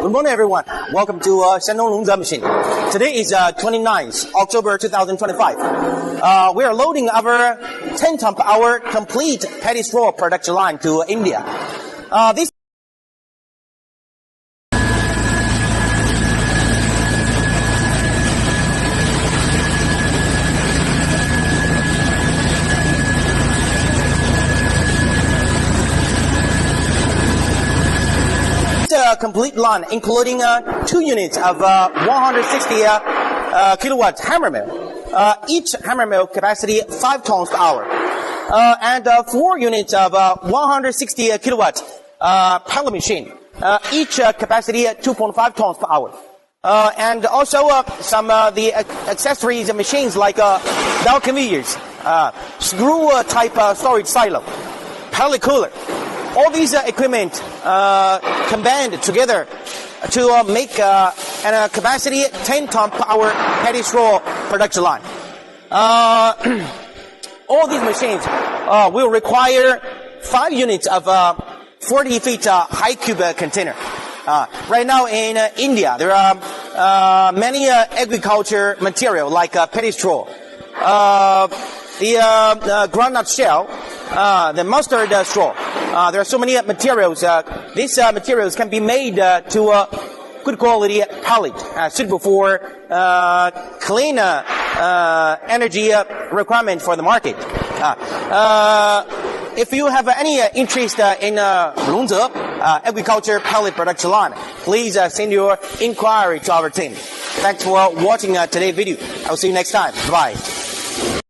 Good morning, everyone. Welcome to Shandong Longzhe machine. Today is 29th October 2025. We are loading our 10 ton per hour complete petty straw production line to India. This complete line, including 2 units of 160 kilowatt hammer mill. Each hammer mill capacity 5 tons per hour, and 4 units of 160 kilowatt pellet machine. Each capacity 2.5 tons per hour. And also some the accessories and machines like belt conveyors, screw type storage silo, pellet cooler. All these equipment combined together to make a capacity 10 ton per hour petty straw production line. All these machines will require 5 units of 40 feet high cube container. Right now in India, there are many agriculture material like petty straw, the groundnut shell, the mustard straw. There are so many materials. These materials can be made to good quality pellet, suitable for clean energy requirement for the market. If you have any interest in Longzhe agriculture pellet production line, please send your inquiry to our team. Thanks for watching today's video. I will see you next time. Bye.